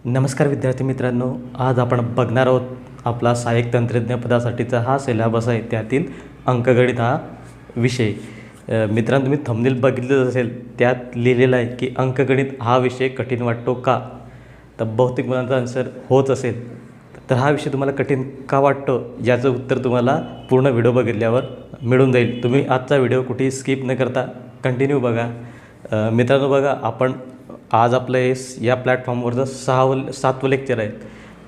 नमस्कार विद्यार्थी मित्रांनो, आज आपण बघणार आहोत आपला सहाय्यक तंत्रज्ञ पदासाठीचा हा सिलेबस आहे. त्यातील अंकगणित हा विषय. मित्रांनो, तुम्ही थंबनेल बघितलं असेल, त्यात लिहिलेलं आहे की अंकगणित हा विषय कठीण वाटतो का? तर बहुतेक मुलांचा आन्सर होच असेल. तर हा विषय तुम्हाला कठीण का वाटतो याचं उत्तर तुम्हाला पूर्ण व्हिडिओ बघितल्यावर मिळून जाईल. तुम्ही आजचा व्हिडिओ कुठेही स्किप न करता कंटिन्यू बघा. मित्रांनो बघा, आपण आज आपलं हे या प्लॅटफॉर्मवरचं 7वं लेक्चर आहे.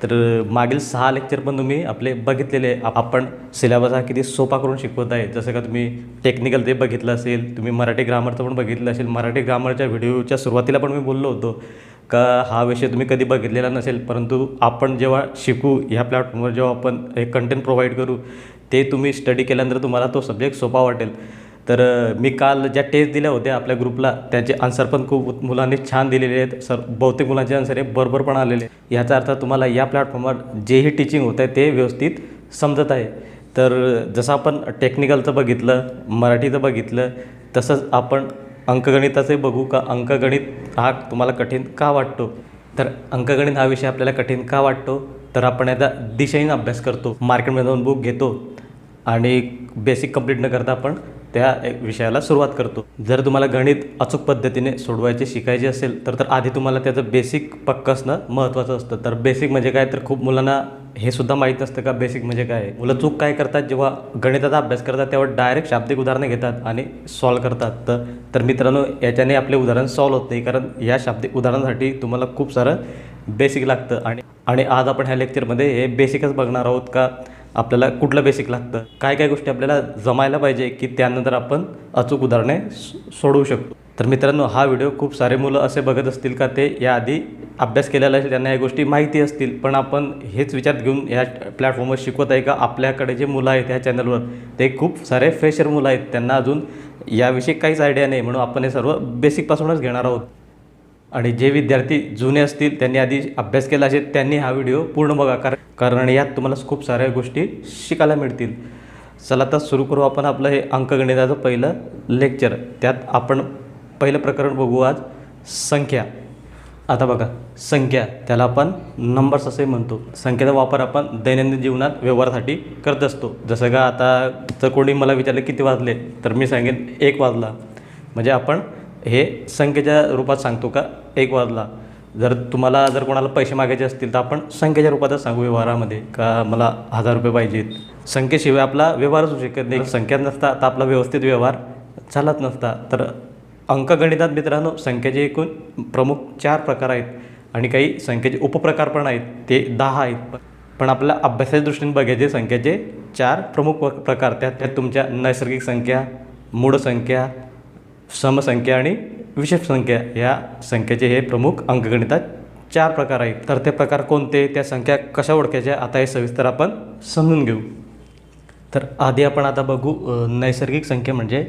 तर मागील 6 लेक्चर पण तुम्ही आपले बघितलेले आहे. आपण सिलेबस हा किती सोपा करून शिकवत आहे. जसं का तुम्ही टेक्निकल ते बघितलं असेल, तुम्ही मराठी ग्रामरचं पण बघितलं असेल. मराठी ग्रामरच्या व्हिडिओच्या सुरुवातीला पण मी बोललो होतो का हा विषय तुम्ही कधी बघितलेला नसेल, परंतु आपण जेव्हा शिकू ह्या प्लॅटफॉर्मवर, जेव्हा आपण एक कंटेंट प्रोव्हाइड करू, ते तुम्ही स्टडी केल्यानंतर तुम्हाला तो सब्जेक्ट सोपा वाटेल. तर मी काल ज्या टेस्ट दिल्या होत्या आपल्या ग्रुपला, त्याचे आन्सर पण खूप मुलांनी छान दिलेले आहेत. बहुतेक मुलांचे आन्सर हे बरोबर पण आलेले. याचा अर्थ तुम्हाला या प्लॅटफॉर्मवर जेही टीचिंग होतं आहे ते व्यवस्थित समजत आहे. तर जसं आपण टेक्निकलचं बघितलं, मराठीचं बघितलं, तसंच आपण अंकगणिताचे बघू का अंकगणित हा तुम्हाला कठीण का वाटतो. तर अंकगणित हा विषय आपल्याला कठीण का वाटतो, तर आपण याचा दिशेने अभ्यास करतो. मार्केटमध्ये जाऊन बुक घेतो आणि बेसिक कंप्लीट न करता आपण त्या विषयाला सुरुवात करतो. जर तुम्हाला गणित अचूक पद्धतीने सोडवायचे शिकायचे असेल तर आधी तुम्हाला त्याचं बेसिक पक्कं असणं महत्त्वाचं असतं. तर बेसिक म्हणजे काय, तर खूप मुलांना हे सुद्धा माहीत नसतं का बेसिक म्हणजे काय. मुलं चूक काय करतात, जेव्हा गणिताचा अभ्यास करतात तेव्हा डायरेक्ट शाब्दिक उदाहरणं घेतात आणि सॉल्व करतात. तर मित्रांनो, याच्याने आपले उदाहरण सॉल्व होत नाही, कारण या शाब्दिक उदाहरणासाठी तुम्हाला खूप सारं बेसिक लागतं. आणि आज आपण ह्या लेक्चरमध्ये हे बेसिकच बघणार आहोत का आपल्याला कुठलं बेसिक लागतं, काय काय गोष्टी आपल्याला जमायला पाहिजे की त्यानंतर आपण अचूक उदाहरणे सोडवू शकतो. तर मित्रांनो, हा व्हिडिओ खूप सारे मुलं असे बघत असतील का ते याआधी अभ्यास केलेला असेल, त्यांना या गोष्टी माहिती असतील, पण आपण हेच विचारात घेऊन या प्लॅटफॉर्मवर शिकवत आहे का आपल्याकडे जे मुलं आहेत ह्या चॅनलवर, ते खूप सारे फ्रेशर मुलं आहेत, त्यांना अजून याविषयी काहीच आयडिया नाही. म्हणून आपण हे सर्व बेसिकपासूनच घेणार आहोत. आणि जे विद्यार्थी जुने असतील, त्यांनी आधी अभ्यास केला असेल, त्यांनी हा व्हिडिओ पूर्ण बघा, कारण यात तुम्हाला खूप साऱ्या गोष्टी शिकायला मिळतील. चला तर सुरू करू आपण आपलं हे अंकगणिताचं पहिलं लेक्चर. त्यात आपण पहिलं प्रकरण बघू आज, संख्या. आता बघा, संख्या त्याला आपण नंबर्स असे म्हणतो. संख्येचा वापर आपण दैनंदिन जीवनात व्यवहारासाठी करत असतो. जसं का आता जर कोणी मला विचारलं किती वाजले, तर मी सांगेन 1 वाजला. म्हणजे आपण हे संख्येच्या रूपात सांगतो का 1 वाजला. जर कोणाला पैसे मागायचे असतील तर आपण संख्येच्या रूपातच सांगू व्यवहारामध्ये का मला 1000 रुपये पाहिजेत. संख्येशिवाय आपला व्यवहारच होऊ शकत नाही. संख्या नसता तर आपला व्यवस्थित व्यवहार चालत नसता. तर अंकगणितात मित्रांनो, संख्येचे एकूण प्रमुख 4 प्रकार आहेत आणि काही संख्येचे उपप्रकार पण आहेत, ते 10 आहेत. पण आपल्याला अभ्यासाच्या दृष्टीने बघायचे संख्येचे 4 प्रमुख प्रकार. त्यात तुमच्या नैसर्गिक संख्या, मूळ संख्या, समसंख्या आणि विशेष संख्या, या संख्येचे हे प्रमुख अंकगणितात 4 प्रकार आहेत. तर ते प्रकार कोणते, त्या संख्या कशा ओळखायच्या, आता हे सविस्तर आपण समजून घेऊ. तर आधी आपण आता बघू नैसर्गिक संख्या म्हणजे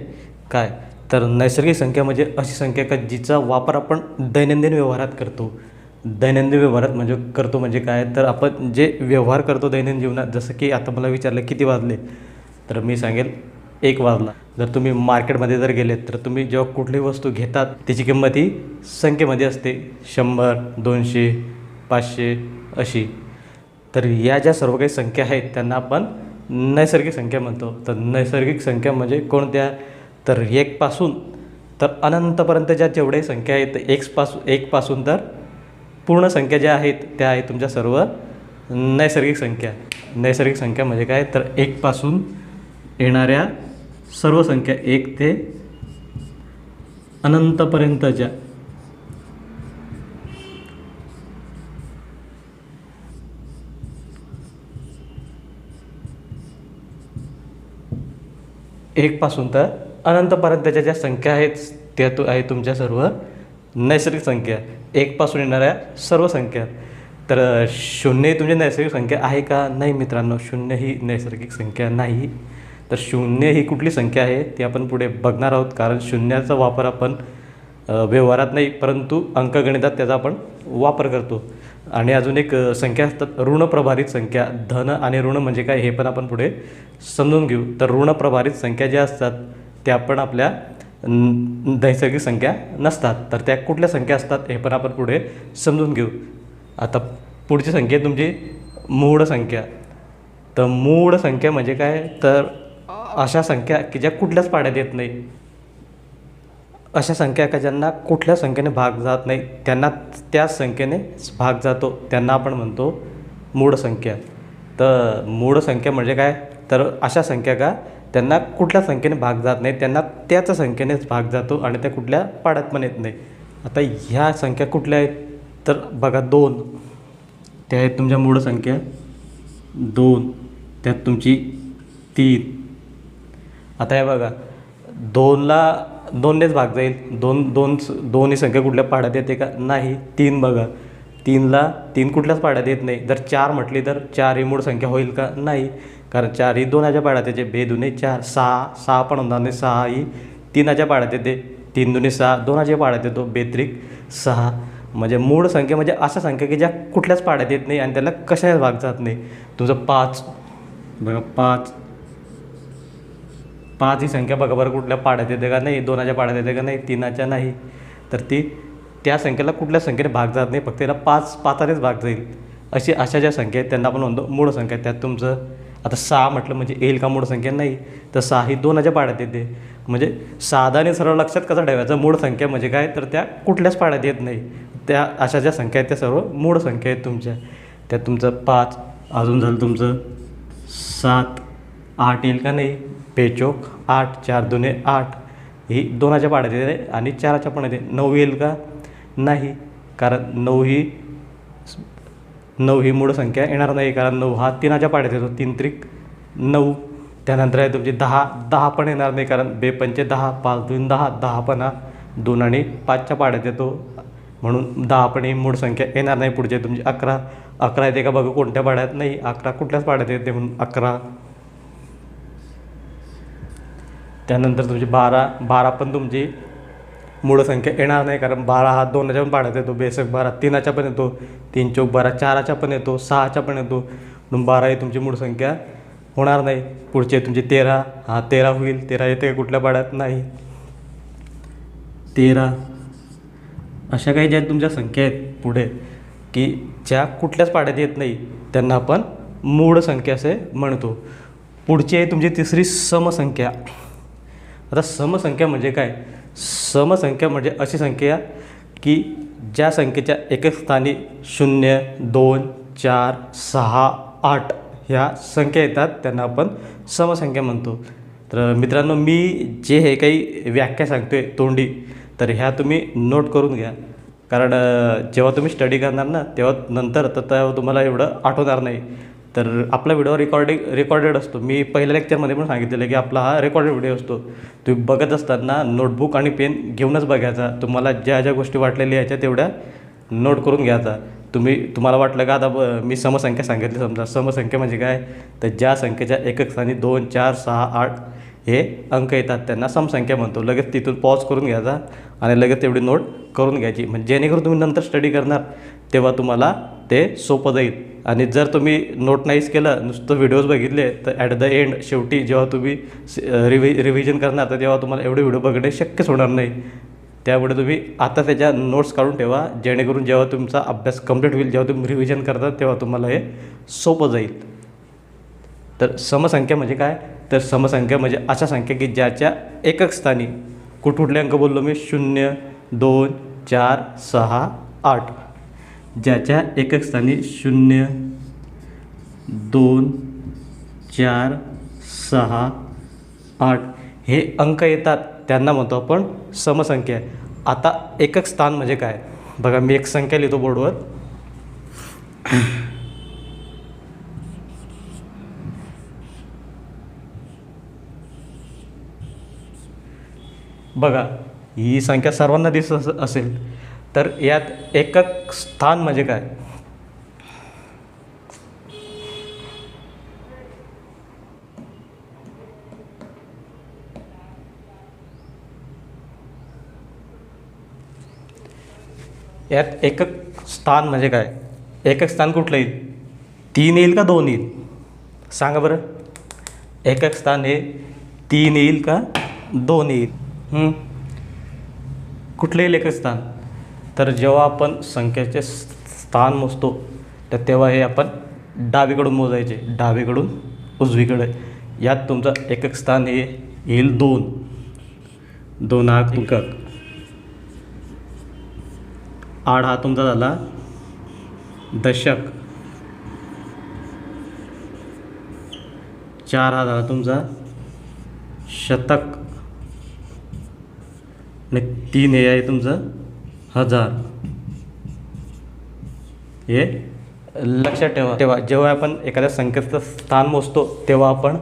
काय. तर नैसर्गिक संख्या म्हणजे अशी संख्या का जिचा वापर आपण दैनंदिन व्यवहारात करतो. दैनंदिन व्यवहारात म्हणजे काय, तर आपण जे व्यवहार करतो दैनंदिन जीवनात, जसं की आता मला विचारलं किती वाजले, तर मी सांगेल 1 वाजला. जर तुम्ही मार्केटमध्ये जर गेलेत, तर तुम्ही जेव्हा कुठलीही वस्तू घेतात त्याची किंमत ही संख्येमध्ये असते, 100, 200, 500 अशी. तर या ज्या सर्व काही संख्या आहेत त्यांना आपण नैसर्गिक संख्या म्हणतो. तर नैसर्गिक संख्या म्हणजे कोणत्या, तर 1 पासून तर अनंतपर्यंत ज्या जेवढ्याही संख्या आहेत, 1 पासून तर पूर्ण संख्या ज्या आहेत त्या आहेत तुमच्या सर्व नैसर्गिक संख्या. नैसर्गिक संख्या म्हणजे काय, तर 1 पासून येणाऱ्या सर्व संख्या, 1 ते अनंतपर्यंतच्या. एक पासून तर अनंतपर्यंतच्या ज्या संख्या आहेत त्या आहे तुमच्या सर्व नैसर्गिक संख्या. 1 पासून येणाऱ्या सर्व संख्या. तर 0 ही तुमची नैसर्गिक संख्या आहे का, नाही मित्रांनो, 0 ही नैसर्गिक संख्या नाही. तर 0 ही कुठली संख्या आहे ते आपण पुढे बघणार आहोत, कारण 0चा वापर आपण व्यवहारात नाही परंतु अंकगणितात त्याचा आपण वापर करतो. आणि अजून एक संख्या असतात ऋणप्रभारित संख्या. धन आणि ऋण म्हणजे काय हे पण आपण पुढे समजून घेऊ. तर ऋणप्रभारित संख्या ज्या असतात त्या पण आपल्या नैसर्गिक संख्या नसतात. तर त्या कुठल्या संख्या असतात हे पण आपण पुढे समजून घेऊ. आता पुढची संख्या आहे तुमची मूळ संख्या. तर मूळ संख्या म्हणजे काय, तर अशा संख्या की ज्या कुठल्याच पाड्यात येत नाही, अशा संख्या का ज्यांना कुठल्या संख्येने भाग जात नाही, त्यांना त्याच संख्येने भाग जातो, त्यांना आपण म्हणतो मूळ संख्या. तर मूळ संख्या म्हणजे काय, तर अशा संख्या का त्यांना कुठल्या संख्येने भाग जात नाही, त्यांना त्याच संख्येनेच भाग जातो आणि त्या कुठल्या पाड्यात पण येत नाही. आता ह्या संख्या कुठल्या आहेत, तर बघा 2, त्या आहेत तुमच्या मूळ संख्या 2, त्यात तुमची 3. आता हे बघा 2ला 2नेच भाग जाईल, 2 ही संख्या कुठल्या पाड्यात येते का, नाही. 3 बघा, 3ला 3 कुठल्याच पाड्यात येत नाही. जर 4 म्हटली तर 4 ही मूळ संख्या होईल का, नाही, कारण 4 ही 2च्या पाड्यात येते, 2 दुणे 4. 6 पण होणार नाही, 6 ही 3च्या पाड्यात येते, 3 दुणे 6, 2च्या पाड्यात येतो, 2 6. म्हणजे मूळ संख्या म्हणजे अशा संख्या की ज्या कुठल्याच पाड्यात येत नाही आणि त्याला कशाच भाग जात नाही. तुमचं 5 बघा, 5 ही संख्या बघा बरं कुठल्या पाड्यात येते का, नाही. 2च्या पाड्यात येते का, नाही. 3च्या नाही. तर ती त्या संख्येला कुठल्या संख्येने भाग जात नाही, फक्त त्याला 5नेच भाग जाईल. अशा ज्या संख्या आहेत त्यांना आपण म्हणतो मूळ संख्या. त्यात तुमचं आता 6 म्हटलं म्हणजे येईल का मूळ संख्या, नाही. तर 6 ही 2च्या पाड्यात येते. म्हणजे साधा आणि सरळ लक्षात कसं ठेवायचं, मूळ संख्या म्हणजे काय, तर त्या कुठल्याच पाड्यात येत नाही. त्या अशा ज्या संख्या आहेत त्या सर्व मूळ संख्या आहेत तुमच्या. त्यात तुमचं 5, अजून झालं तुमचं 7, 8 येईल का, नाही. 5 8, 4 दुणे 8, ही 2च्या पाड्यात येते आणि 4च्या पण येते. 9 येईल का, नाही, कारण 9 ही मूळ संख्या येणार नाही, कारण 9 हा 3च्या पाड्यात येतो, 3 त्रिक 9. त्यानंतर आहे तुमची 10 पण येणार नाही, कारण 2 पंचे 10, 5 2 10, 10 पण हा 2 आणि 5च्या पाड्यात येतो, म्हणून 10 पण ही मूळ संख्या येणार नाही. पुढचे तुमची 11 येते का बघा कोणत्या पाड्यात, नाही. 11 कुठल्याच पाड्यात येते, म्हणून 11. त्यानंतर तुमची 12 पण तुमची मूळ संख्या येणार नाही, कारण 12 हा 2च्या पण पाड्यात येतो, 12 3च्या पण येतो, 3 चौक 12, 4च्या पण येतो, 6च्या पण येतो, म्हणून 12 ही तुमची मूळ संख्या होणार नाही. पुढचे तुमची 13 होईल. 13 येते कुठल्या पाड्यात, नाही. 13. अशा काही ज्या तुमच्या संख्या आहेत पुढे की ज्या कुठल्याच पाड्यात येत नाही, त्यांना आपण मूळ संख्या असे म्हणतो. पुढची आहे तुमची तिसरी समसंख्या. आता समसंख्या म्हणजे काय, समसंख्या म्हणजे अशी संख्या की ज्या संख्येच्या एकक स्थानी 0 2 4 6 8 ह्या संख्या येतात, त्यांना आपण समसंख्या म्हणतो. तर मित्रांनो, मी जे हे काही व्याख्या सांगतो आहे तोंडी, तर ह्या तुम्ही नोट करून घ्या, कारण जेव्हा तुम्ही स्टडी करणार ना तेव्हा तेव्हा तुम्हाला एवढं आठवणार नाही. तर आपला व्हिडिओ रेकॉर्डेड असतो. मी पहिल्या लेक्चरमध्ये पण सांगितलेलं की आपला हा रेकॉर्डेड व्हिडिओ असतो. तुम्ही बघत असताना नोटबुक आणि पेन घेऊनच बघायचा. तुम्हाला ज्या ज्या गोष्टी वाटलेल्या ह्याच्या तेवढ्या नोट करून घ्यायचा. तुम्हाला वाटलं का आता मी समसंख्या सांगितली, समजा समसंख्या म्हणजे काय, तर ज्या संख्येच्या एकक स्थानी 2 4 6 8 हे अंक येतात त्यांना समसंख्या म्हणतो. लगेच तिथून पॉज करून घ्यायचा आणि लगेच तेवढी नोट करून घ्यायची, म्हणजे जेणेकरून तुम्ही नंतर स्टडी करणार तेव्हा तुम्हाला ते सोपं जाईल. आणि जर तुम्ही नोट नाहीच केलं, नुसतं व्हिडिओज बघितले, तर ॲट द एंड शेवटी जेव्हा तुम्ही रिव्हिजन करणार तर तेव्हा तुम्हाला एवढे व्हिडिओ बघणे शक्यच होणार नाही. त्यामुळे तुम्ही आता त्याच्या नोट्स काढून ठेवा, जेणेकरून जेव्हा तुमचा अभ्यास कंप्लीट होईल, जेव्हा तुम्ही रिव्हिजन करता तेव्हा तुम्हाला हे सोपं जाईल. तर समसंख्या म्हणजे काय, तर समसंख्या म्हणजे अशा संख्या की ज्याच्या एकक स्थानी कुठले अंक बोललो मी, 0 2 4 6 8, ज्याच्या एकक स्थानी 0 2 4 6 8 हे अंक येतात त्यांना म्हणतो आपण समसंख्या. आता एकक स्थान म्हणजे काय बघा, मी एक संख्या लिहितो बोर्डवर. बघा ही संख्या सर्वांना दिसत असेल, तर यात एकक स्थान म्हणजे काय, यात एकक स्थान म्हणजे काय, एकक स्थान कुठलं येईल, 3 येईल का 2 येईल, सांगा बरं. एकक स्थान हे 3 येईल का 2 येईल, कुठलं येईल एकक स्थान, तर जेव्हा आपण संख्येचे स्थान मोजतो तर तेव्हा हे आपण डावीकडून मोजायचे, डावीकडून उजवीकडे. यात तुमचं एकक स्थान हे येईल 2. 2 हा एकक. 8 हा तुमचा झाला दशक. 4 हा झाला तुमचा शतक. आणि 3 हे आहे तुमचं हजार. हे लक्षात ठेवा. जेव्हा आपण एखाद्या संख्येचं स्थान मोजतो तेव्हा आपण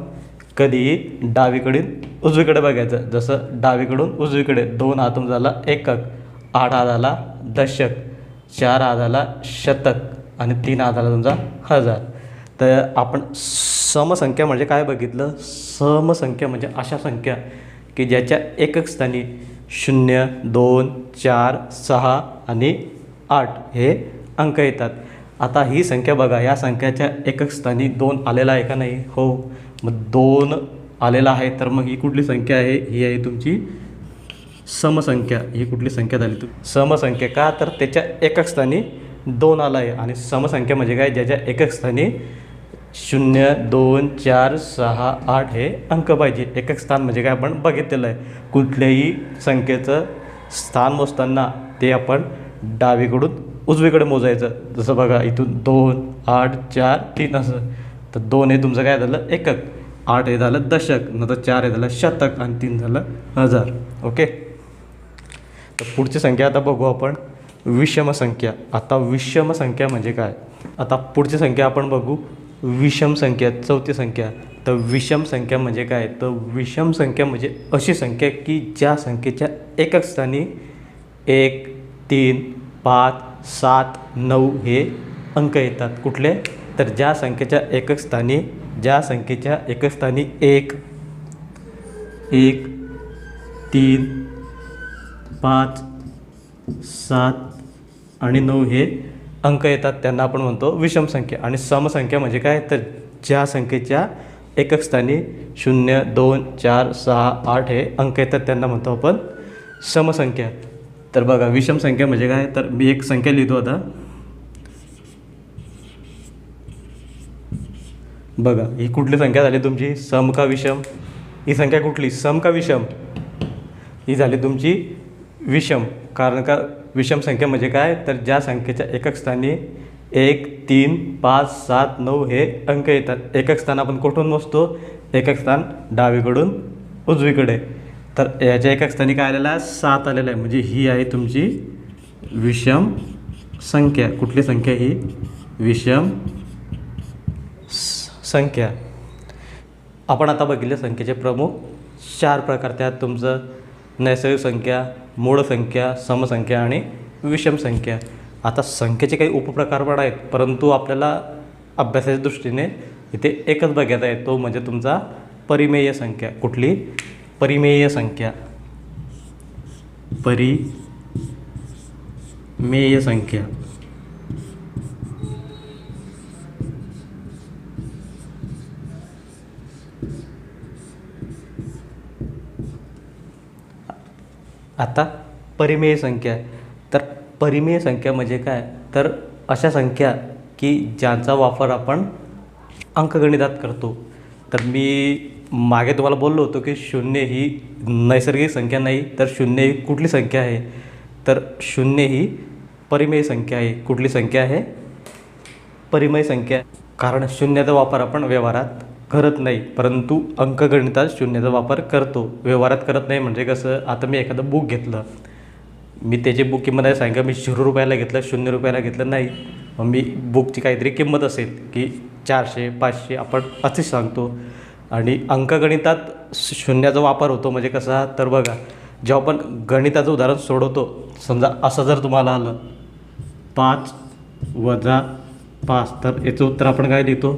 कधीही डावीकडून उजवीकडे बघायचं. जसं डावीकडून उजवीकडे 2 हा तुमचा झाला एकक, 8 हा झाला दशक, 4 हा झाला शतक आणि 3 हा झाला तुमचा हजार. तर आपण समसंख्या म्हणजे काय बघितलं? समसंख्या म्हणजे अशा संख्या की ज्याच्या एकक स्थानी 0, 2, 4, 6 आणि 8 हे अंक येतात. आता ही संख्या बघा, या संख्याच्या एकक स्थानी 2 आलेला आहे का नाही? हो. मग 2 आलेला आहे तर मग ही कुठली संख्या आहे? ही आहे तुमची समसंख्या. ही कुठली संख्या झाली? समसंख्या. का तर त्याच्या एकक स्थानी 2 आला आहे. आणि समसंख्या म्हणजे काय? ज्याच्या एकक स्थानी 0, 2, 4, 6, 8 हे अंक पाहिजे. एकक स्थान म्हणजे काय आपण बघितलेलं आहे. कुठल्याही संख्येचं स्थान मोजताना ते आपण डावीकडून उजवीकडे मोजायचं. जसं बघा इथून 2, 8, 4, 3 असं. तर 2 हे तुमचं काय झालं? एकक. 8 हे झालं दशक, नंतर 4 हे झालं शतक आणि 3 झालं हजार. ओके. तर पुढची संख्या आता बघू आपण, विषम संख्या. आता विषम संख्या म्हणजे काय? आता पुढची संख्या आपण बघू, विषम संख्या, चौथी संख्या. तर विषम संख्या म्हणजे काय? तर विषम संख्या म्हणजे अशी संख्या की ज्या संख्येच्या एकक स्थानी 1, 3, 5, 7, 9 हे अंक येतात. कुठले? तर ज्या संख्येच्या एकक स्थानी 1, 3, 5, 7 आणि 9 हे अंक येतात त्यांना आपण म्हणतो विषम संख्या. आणि समसंख्या म्हणजे काय? तर ज्या संख्येच्या एकक स्थानी 0, 2, 4, 6, 8 हे अंक येतात त्यांना म्हणतो आपण समसंख्या. तर बघा विषम संख्या म्हणजे काय? तर मी एक संख्या लिहितो आता. बघा ही कुठली संख्या झाली तुमची? सम का विषम? ही संख्या कुठली? सम का विषम? ही झाली तुमची विषम. कारण का विषम संख्या म्हणजे काय? तर ज्या संख्येच्या एकक स्थानी 1, 3, 5, 7, 9 हे अंक येतात. एकक स्थान आपण कुठून मोजतो? एकक स्थान डावीकडून उजवीकडे. तर याच्या एकक स्थानी काय आलेला आहे? 7 आलेला आहे. म्हणजे ही आहे तुमची विषम संख्या. कुठली संख्या? ही विषम संख्या. आपण आता बघितले संख्येचे प्रमुख 4 प्रकार. त्यात तुमचं नैसर्गिक संख्या, मूळ संख्या, समसंख्या आणि विषम संख्या. आता संख्येचे काही उपप्रकार पण आहेत, परंतु आपल्याला अभ्यासाच्या दृष्टीने इथे एकच बघायचा आहे, तो म्हणजे तुमचा परिमेय संख्या. कुठली? परिमेय संख्या. परिमेय संख्या. आता परिमेय संख्या. तर परिमेय संख्या म्हणजे काय? तर अशा संख्या की ज्यांचा वापर आपण अंकगणितात करतो. तर मी मागे तुम्हाला बोललो होतो की 0 ही नैसर्गिक संख्या नाही, तर 0 ही कुठली संख्या आहे? तर 0 ही परिमेय संख्या आहे. कुठली संख्या आहे? परिमेय संख्या. कारण 0चा वापर आपण व्यवहारात करत नाही, परंतु अंकगणितात 0चा वापर करतो. व्यवहारात करत नाही म्हणजे कसं? आता मी एखादं बुक घेतलं, मी त्याची बुक किंमत आहे सांगा, मी 0 रुपयाला घेतलं, 0 रुपयाला घेतलं नाही. मग मी बुकची काहीतरी किंमत असेल की 400, 500 आपण असेच सांगतो. आणि अंकगणितात 0चा वापर होतो म्हणजे कसा? तर बघा जेव्हा आपण गणिताचं उदाहरण सोडवतो, समजा असं जर तुम्हाला आलं 5 वजा 5, तर याचं उत्तर आपण काय लिहितो?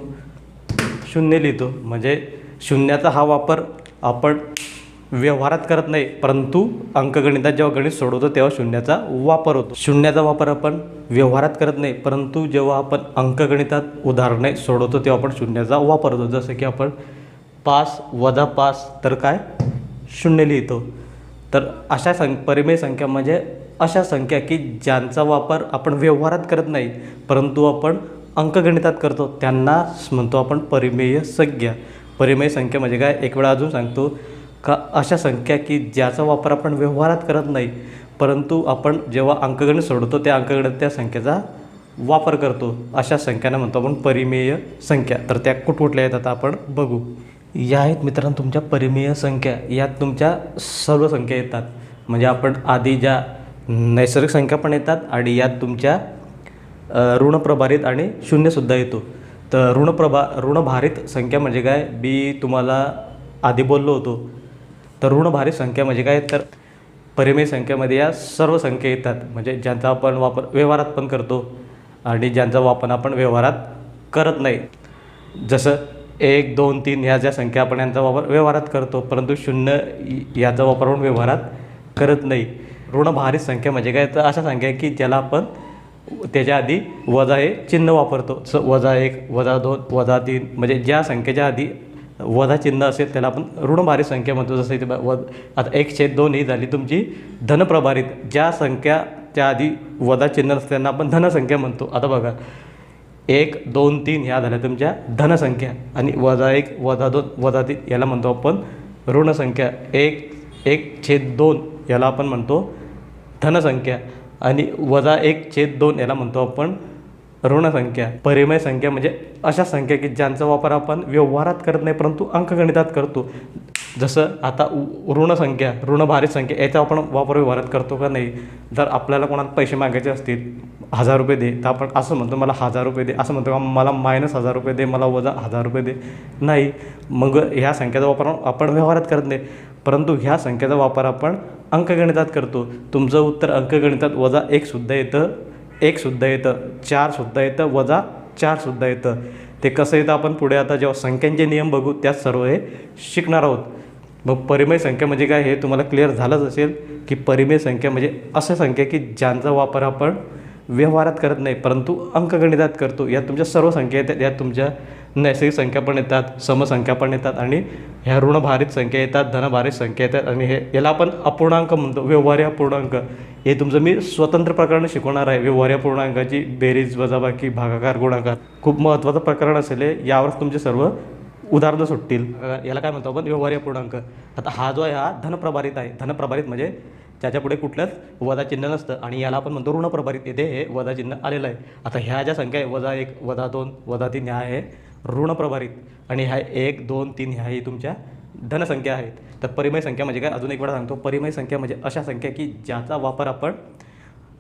0 लिहितो. म्हणजे 0चा हा वापर आपण व्यवहारात करत नाही, परंतु अंकगणितात जेव्हा गणित सोडवतो तेव्हा 0चा वापर होतो. 0चा वापर आपण व्यवहारात करत नाही, परंतु जेव्हा आपण अंकगणितात उदाहरणे सोडवतो तेव्हा आपण 0चा वापर होतो. जसं की आपण 5 वजा 5 तर काय? 0 लिहितो. तर अशा परिमेय संख्या म्हणजे अशा संख्या की ज्यांचा वापर आपण व्यवहारात करत नाही परंतु आपण अंकगणितात करतो त्यांना म्हणतो आपण परिमेय संख्या. परिमेय संख्या म्हणजे काय, एक वेळा अजून सांगतो का, अशा संख्या की ज्याचा वापर आपण व्यवहारात करत नाही परंतु आपण जेव्हा अंकगणित सोडवतो त्या अंकगणित त्या संख्येचा वापर करतो, अशा संख्यांना म्हणतो आपण परिमेय संख्या. तर त्या कुठकुठल्या आहेत आता आपण बघू. या आहेत मित्रांनो तुमच्या परिमेय संख्या. यात तुमच्या सर्व संख्या येतात, म्हणजे आपण आधी ज्या नैसर्गिक संख्या पण येतात आणि यात तुमच्या ऋणप्रभारित आणि शून्यसुद्धा येतो. तर ऋणभारित संख्या म्हणजे काय, मी तुम्हाला आधी बोललो होतो. तर ऋणभारित संख्या म्हणजे काय, तर परिमेय संख्येमध्ये या सर्व संख्या येतात, म्हणजे ज्यांचा आपण वापर व्यवहारात पण करतो आणि ज्यांचा वापर आपण व्यवहारात करत नाही. जसं 1, 2, 3 ह्या ज्या संख्या आपण यांचा वापर व्यवहारात करतो परंतु 0 याचा वापर आपण व्यवहारात करत नाही. ऋणभारित संख्या म्हणजे काय, तर अशा संख्या की ज्याला आपण त्याच्या आधी वजा हे चिन्ह वापरतो. -1, -2, -3 म्हणजे ज्या संख्येच्या आधी वजा चिन्ह असेल त्याला आपण ऋणभारित संख्या म्हणतो. जसं इथे आता 1/2 ही झाली तुमची धनप्रभारित. ज्या संख्याच्या आधी वजा चिन्ह असते त्यांना आपण धनसंख्या म्हणतो. आता बघा 1, 2, 3 ह्या झाल्या तुमच्या धनसंख्या आणि -1, -2, -3 याला म्हणतो आपण ऋणसंख्या. 1/2 याला आपण म्हणतो धनसंख्या आणि -1/2 याला म्हणतो आपण ऋणसंख्या. परिमेय संख्या म्हणजे अशा संख्या की ज्यांचा वापर आपण व्यवहारात करत नाही परंतु अंकगणितात करतो. जसं आता ऋणसंख्या, ऋणभारित संख्या याचा आपण वापर व्यवहारात करतो का नाही. जर आपल्याला कोणाला पैसे मागायचे असतील, 1000 रुपये दे, तर आपण असं म्हणतो मला 1000 रुपये दे, असं म्हणतो का मला -1000 रुपये दे, मला -1000 रुपये दे, नाही. मग ह्या संख्येचा वापर आपण व्यवहारात करत नाही परंतु ह्या संख्येचा वापर आपण अंकगणितात करतो. तुमचं उत्तर अंकगणितात -1 येतं, 1 येतं, 4 येतं, -4 येतं. ते कसं येतं आपण पुढे आता जेव्हा संख्यांचे नियम बघू त्यात सर्व हे शिकणार आहोत. मग परिमेय संख्या म्हणजे काय हे तुम्हाला क्लिअर झालंच असेल की परिमेय संख्या म्हणजे अशा संख्या की ज्यांचा वापर आपण व्यवहारात करत नाही परंतु अंकगणितात करतो. यात तुमच्या सर्व संख्या येतात, यात तुमच्या नैसर्गिक संख्या पण येतात, समसंख्या पण येतात आणि ह्या ऋणभारित संख्या येतात, धनभारित संख्या येतात आणि याला आपण अपूर्णांक म्हणतो, व्यवहार्य अपूर्णांक. हे तुमचं मी स्वतंत्र प्रकरण शिकवणार आहे. व्यवहार्य अपूर्णांकाची बेरीज, वजाबाकी, भागाकार, गुणाकार खूप महत्त्वाचं प्रकरण असेल हे. यावरच तुमचे सर्व उदाहरणं सुटतील. याला काय म्हणतो आपण व्यवहार्य अपूर्णांक. आता हा जो आहे हा धनप्रभारित आहे. धनप्रभारित म्हणजे त्याच्या पुढे कुठलंच वजा चिन्ह नसतं आणि याला आपण म्हणतो ऋणप्रभारित. येथे हे वजा चिन्ह आलेलं आहे. आता ह्या ज्या संख्या आहे -1, -2, -3 ह्या आहे ऋणप्रभारित आणि ह्या 1, 2, 3 ह्याही तुमच्या धनसंख्या आहेत. तर परिमेय संख्या म्हणजे काय, अजून एक वेळा सांगतो. परिमेय संख्या म्हणजे अशा संख्या की ज्याचा वापर आपण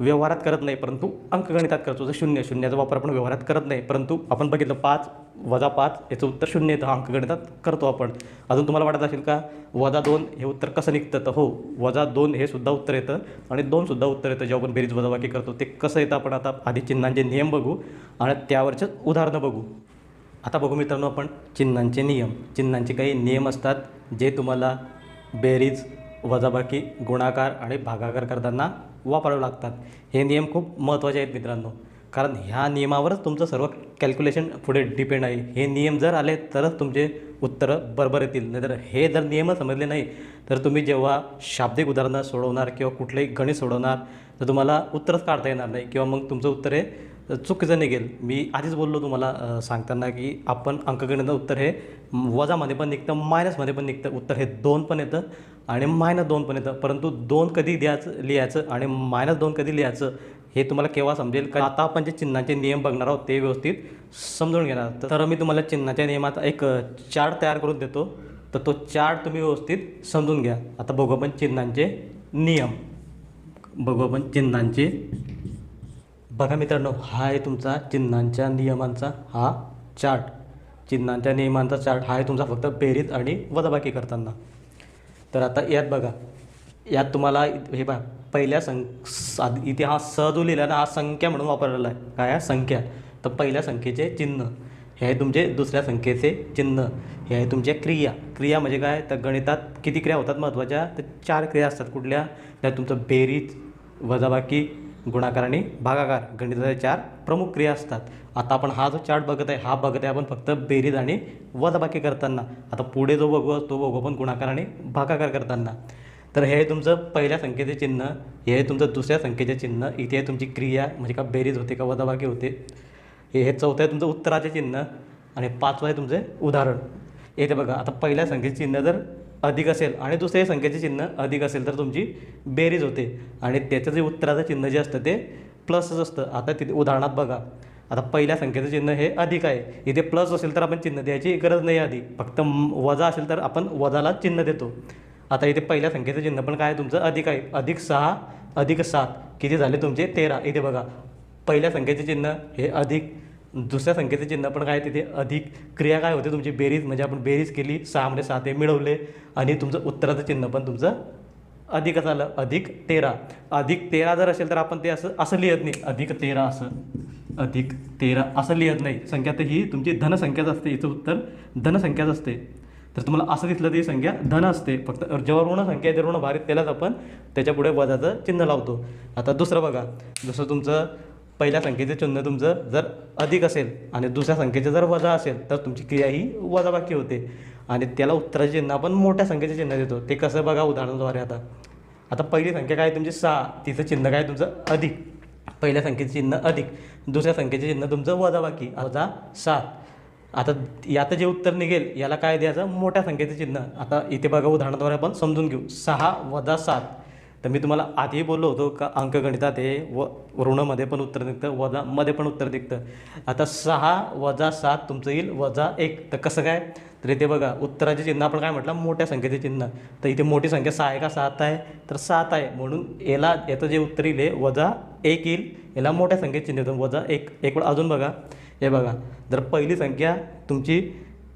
व्यवहारात करत नाही परंतु अंकगणितात करतो. जर शून्याचा वापर आपण व्यवहारात करत नाही परंतु आपण बघितलं 5 - 5 याचं उत्तर 0 येतं. हा अंकगणितात करतो आपण. अजून तुम्हाला वाटत असेल का -2 हे उत्तर कसं निघतं, तर हो, -2 हे सुद्धा उत्तर येतं आणि 2 सुद्धा उत्तर येतं जेव्हा आपण बेरीज वजाबाकी करतो. ते कसं येतं आपण आता आधी चिन्हांचे नियम बघू आणि त्यावरचे उदाहरणं बघू. आता बघू मित्रांनो आपण चिन्हांचे नियम. चिन्हांचे काही नियम असतात जे तुम्हाला बेरीज, वजाबाकी, गुणाकार आणि भागाकार करताना वापरावे लागतात. हे नियम खूप महत्त्वाचे आहेत मित्रांनो, कारण ह्या नियमावरच तुमचं सर्व कॅल्क्युलेशन पुढे डिपेंड आहे. हे नियम जर आले तरच तुमचे उत्तरं बरोबर येतील, नाहीतर हे जर नियम समजले नाही तर तुम्ही जेव्हा शाब्दिक उदाहरणं सोडवणार किंवा कुठलंही गणित सोडवणार तर तुम्हाला उत्तरच काढता येणार नाही किंवा मग तुमचं उत्तर हे चुकीचं निघेल. मी आधीच बोललो तुम्हाला सांगताना की आपण अंकगणित उत्तर हे वजामध्ये पण निघतं, मायनसमध्ये पण निघतं. उत्तर हे 2 पण येतं आणि -2 पण येतं. परंतु 2 कधी लिहायचं आणि -2 कधी लिहायचं हे तुम्हाला केव्हा समजेल का, आता आपण जे चिन्हांचे नियम बघणार आहोत ते व्यवस्थित समजून घेणार. तर मी तुम्हाला चिन्हाच्या नियमाचा एक चार्ट तयार करून देतो, तर तो चार्ट तुम्ही व्यवस्थित समजून घ्या. आता बघू आपण चिन्हांचे नियम. बघा मित्रांनो, हा आहे तुमचा चिन्हांच्या नियमांचा हा चार्ट. चिन्हांच्या नियमांचा चार्ट हा आहे तुमचा फक्त बेरीज आणि वजाबाकी करताना. तर आता यात बघा, यात तुम्हाला हे बघा पहिल्या इथे हा स जो लिहिला ना हा संख्या म्हणून वापरलेला आहे. काय आहे संख्या. तर पहिल्या संख्येचे चिन्ह हे आहे तुमचे, दुसऱ्या संख्येचे चिन्ह हे आहे तुमच्या क्रिया म्हणजे काय, तर गणितात किती क्रिया होतात महत्त्वाच्या, तर 4 क्रिया असतात. कुठल्या, त्यात तुमचं बेरीज, वजाबाकी, गुणाकार आणि भागाकार. गणिताच्या 4 प्रमुख क्रिया असतात. आता आपण हा जो चार्ट बघत आहे आपण फक्त बेरीज आणि वजाबाकी करताना. आता पुढे जो बघू तो बघू आपण गुणाकार आणि भागाकार करताना. तर हे आहे तुमचं पहिल्या संख्येचे चिन्ह, हे आहे तुमचं दुसऱ्या संख्येचे चिन्ह, इथे आहे तुमची क्रिया म्हणजे का बेरीज होते का वजाबाकी होते, हे चौथं आहे तुमचं उत्तराचे चिन्ह आणि पाचवं आहे तुमचे उदाहरण. येथे बघा आता पहिल्या संख्येचे चिन्ह जर अधिक असेल आणि दुसऱ्या संख्येचे चिन्ह अधिक असेल तर तुमची बेरीज होते आणि त्याचं जे उत्तराचं चिन्ह जे असतं ते प्लसच असतं. आता तिथे उदाहरणात बघा, आता पहिल्या संख्येचं चिन्ह हे अधिक आहे, इथे प्लस असेल तर आपण चिन्ह द्यायची गरज नाही आधी, फक्त वजा असेल तर आपण वजाला चिन्ह देतो. आता इथे पहिल्या संख्येचं चिन्ह पण काय आहे तुमचं अधिक आहे, +6 + 7 किती झाले तुमचे 13. इथे बघा पहिल्या संख्येचे चिन्ह हे अधिक, दुसऱ्या संख्येचे चिन्ह पण काय तिथे अधिक, क्रिया काय होते तुमची बेरीज म्हणजे आपण बेरीज केली, 6 मध्ये 7 हे मिळवले आणि तुमचं उत्तराचं चिन्ह पण तुमचं अधिकच आलं, +13. +13 जर असेल तर आपण ते असं लिहित नाही, +13 असं, +13 असं लिहित नाही. संख्या तर ही तुमची धनसंख्याच असते, हिचं उत्तर धनसंख्याच असते. तर तुम्हाला असं दिसलं तर ही संख्या धन असते, फक्त जेव्हा ऋण संख्या आहे ते ऋण भारित त्यालाच आपण त्याच्यापुढे वजाचं चिन्ह लावतो. आता दुसरं बघा, दुसरं तुमचं पहिल्या संख्येचे चिन्ह तुमचं जर अधिक असेल आणि दुसऱ्या संख्येचे जर वजा असेल तर तुमची क्रिया ही वजाबाकी होते आणि त्याला उत्तराचे चिन्ह आपण मोठ्या संख्येचे चिन्ह देतो. ते कसं बघा उदाहरणाद्वारे. आता पहिली संख्या काय तुमची 6, तिचं चिन्ह काय तुमचं अधिक, पहिल्या संख्येचे चिन्ह अधिक, दुसऱ्या संख्येचे चिन्ह तुमचं वजाबाकी +7. आता याचं जे उत्तर निघेल याला काय द्यायचं, मोठ्या संख्येचे चिन्ह. आता इथे बघा उदाहरणाद्वारे आपण समजून घेऊ. 6 + 7, तर मी तुम्हाला आधी बोललो होतो का अंकगणितात हे ऋणामध्ये पण उत्तर निघतं, वजामध्ये पण उत्तर निघतं. आता 6 - 7 तुमचं येईल +1. तर कसं काय, तर इथे बघा उत्तराचे चिन्ह आपण काय म्हटलं, मोठ्या संख्येचे चिन्ह. तर इथे मोठी संख्या 6 आहे का 7 आहे, तर 7 आहे, म्हणून याचं जे उत्तर येईल +1 येईल, याला मोठ्या संख्येचे चिन्ह येतं +1. एक वेळ अजून बघा, हे बघा जर पहिली संख्या तुमची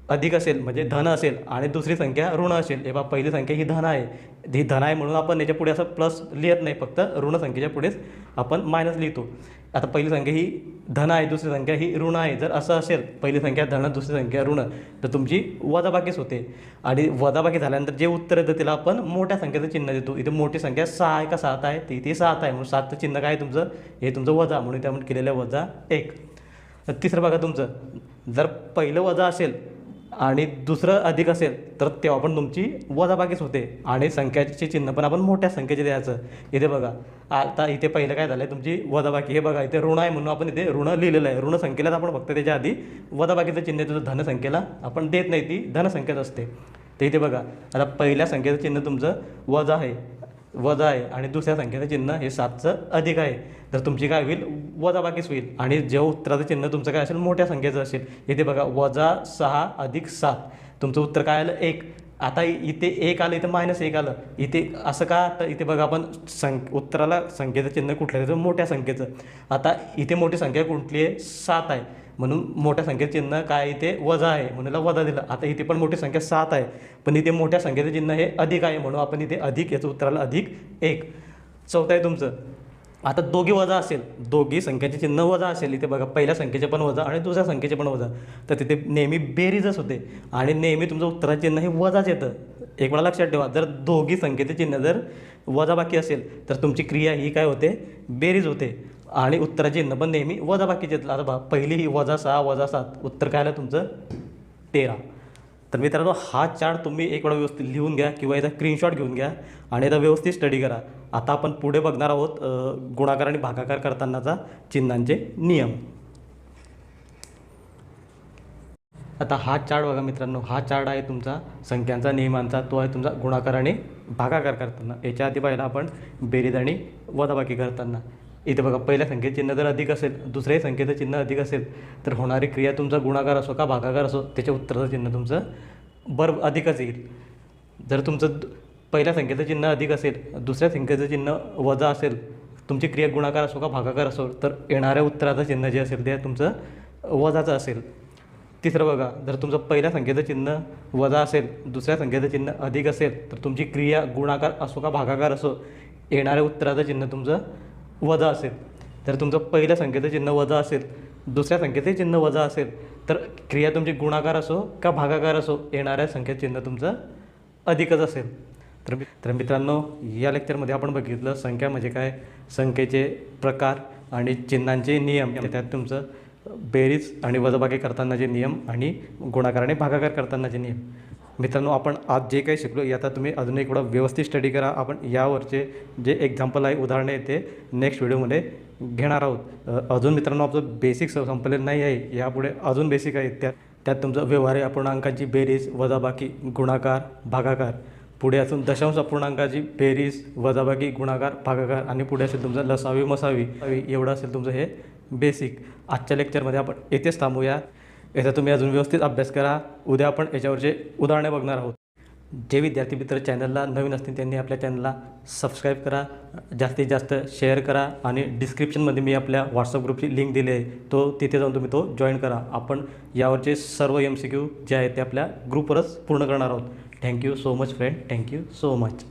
अधिक असेल म्हणजे धन असेल आणि दुसरी संख्या ऋण असेल, हे बघा पहिली संख्या ही धन आहे, ही धन आहे म्हणून आपण याच्या पुढे असं प्लस लिहित नाही, फक्त ऋण संख्येच्या पुढेच आपण मायनस लिहितो. आता पहिली संख्या ही धन आहे, दुसरी संख्या ही ऋण आहे, जर असं असेल पहिली संख्या धन दुसरी संख्या ऋण तर तुमची वजाबाकीच होते आणि वजाबाकी झाल्यानंतर जे उत्तर येतं त्याला आपण मोठ्या संख्येचं चिन्ह देतो. इथे मोठी संख्या 6 आहे का 7 आहे, तर इथे 7 आहे म्हणून 7चं चिन्ह काय तुमचं, हे तुमचं वजा, म्हणून ते आपण केलेलं +1. तर तिसरं बघा, तुमचं जर पहिलं वजा असेल आणि दुसरं अधिक असेल तर तेव्हा पण तुमची वजाबाकीच होते आणि संख्याचे चिन्ह पण आपण मोठ्या संख्येचे द्यायचं. इथे बघा आता इथे पहिलं काय झालं आहे तुमची वजाबाकी, हे बघा इथे ऋण आहे म्हणून आपण इथे ऋण लिहिलेलं आहे, ऋण संख्येलाच आपण फक्त त्याच्या आधी वजाबाकीचं चिन्ह देतो, धनसंख्येला आपण देत नाही, ती धनसंख्याच असते. तर इथे बघा आता पहिल्या संख्येचं चिन्ह तुमचं वजा आहे आणि दुसऱ्या संख्येचं चिन्ह हे 7चं अधिक आहे, तर तुमची काय होईल, वजाबाकीच होईल आणि जेव्हा उत्तराचं चिन्ह तुमचं काय असेल, मोठ्या संख्येचं असेल. इथे बघा +6 + 7 तुमचं उत्तर काय आलं 1. आता इथे 1 आलं, इथं -1 आलं, इथे असं का, तर इथे बघा आपण उत्तराला संख्येचं चिन्ह कुठलं द्यायचं, मोठ्या संख्येचं. आता इथे मोठी संख्या कुठली आहे, 7 आहे, म्हणून मोठ्या संख्येचं चिन्ह काय इथे वजा आहे म्हणून वजा दिलं. आता इथे पण मोठी संख्या 7 आहे पण इथे मोठ्या संख्येचं चिन्ह हे अधिक आहे म्हणून आपण इथे अधिक, याचं उत्तराला +1. चौथं आहे तुमचं, आता दोघी वजा असेल, दोघी संख्येचे चिन्ह वजा असेल, इथे बघा पहिल्या संख्येचे पण वजा आणि दुसऱ्या संख्येचे पण वजा, तर तिथे नेहमी बेरीजच होते आणि नेहमी तुमचं उत्तराचं चिन्ह हे वजाच येतं. एक वेळा लक्षात ठेवा, जर दोघी संख्येचे चिन्ह जर वजाबाकी असेल तर तुमची क्रिया ही काय होते, बेरीज होते आणि उत्तराचे चिन्ह पण नेहमी वजाबाकीचे येतं. आता पहिली ही +6 + 7 उत्तर काय आलं तुमचं 13. तर मित्रांनो हा चार्ट तुम्ही एक वेळा व्यवस्थित लिहून घ्या किंवा याचा स्क्रीनशॉट घेऊन घ्या आणि याचा व्यवस्थित स्टडी करा. आता आपण पुढे बघणार आहोत गुणाकार आणि भागाकार करतानाचा चिन्हांचे नियम. आता हा चार्ट बघा मित्रांनो, हा चार्ट आहे तुमचा संख्यांचा नियमांचा, तो आहे तुमचा गुणाकार आणि भागाकार करताना. याच्या आधी पाहिला आपण बेरीज आणि वजाबाकी करताना. इथे बघा पहिल्या संख्येचं चिन्ह जर अधिक असेल, दुसऱ्याही संख्येचं चिन्ह अधिक असेल तर होणारी क्रिया तुमचा गुणाकार असो का भागाकार असो, त्याच्या उत्तराचं चिन्ह तुमचं अधिकच येईल. जर तुमचं पहिल्या संख्येचं चिन्ह अधिक असेल, दुसऱ्या संख्येचं चिन्ह वजा असेल, तुमची क्रिया गुणाकार असो का भागाकार असो, तर येणाऱ्या उत्तराचं चिन्ह जे असेल ते तुमचं वजाचं असेल. तिसरं बघा, जर तुमचं पहिल्या संख्येचं चिन्ह वजा असेल, दुसऱ्या संख्येचं चिन्ह अधिक असेल, तर तुमची क्रिया गुणाकार असो का भागाकार असो, येणाऱ्या उत्तराचं चिन्ह तुमचं वजा असेल. जर तुमचं पहिल्या संख्येचं चिन्ह वजा असेल, दुसऱ्या संख्येचं चिन्ह वजा असेल, तर क्रिया तुमची गुणाकार असो का भागाकार असो, येणाऱ्या संख्येचं चिन्ह तुमचं अधिकच असेल. तर मित्रांनो या लेक्चरमध्ये आपण बघितलं संख्या म्हणजे काय, संख्येचे प्रकार आणि चिन्हांचे नियम, त्यात तुमचं बेरीज आणि वजाबाकी करतानाचे नियम आणि गुणाकार आणि भागाकार करतानाचे नियम. मित्रांनो, आपण आज जे काही शिकलो याचा तुम्ही अजून एक थोडा व्यवस्थित स्टडी करा. आपण यावरचे जे एक्झाम्पल आहे, उदाहरणे आहे, ते नेक्स्ट व्हिडिओमध्ये घेणार आहोत. अजून मित्रांनो, आपलं बेसिक संपलेलं नाही आहे. यापुढे अजून बेसिक आहे. त्यात तुमचं व्यवहार्य अपूर्णांकांची बेरीज, वजाबाकी, गुणाकार, भागाकार. पुढे असून दशांश अपूर्णांकाची बेरीज, वजाबाकी, गुणाकार, भागाकार. आणि पुढे असेल तुमचं लसावी, मसावी. एवढं असेल तुमचं हे बेसिक. आजच्या लेक्चरमध्ये आपण येथेच थांबूया. याचा तुम्ही अजून व्यवस्थित अभ्यास करा. उद्या आपण याच्यावरचे उदाहरणे बघणार आहोत. जे विद्यार्थी मित्र चॅनलला नवीन असतील त्यांनी आपल्या चॅनलला सबस्क्राईब करा, जास्तीत जास्त शेअर करा. आणि डिस्क्रिप्शनमध्ये मी आपल्या व्हॉट्सअप ग्रुपची लिंक दिली आहे, तिथे जाऊन तुम्ही तो जॉईन करा. आपण यावरचे सर्व MCQ जे आहेत ते आपल्या ग्रुपवरच पूर्ण करणार आहोत. Thank you so much friend. Thank you so much.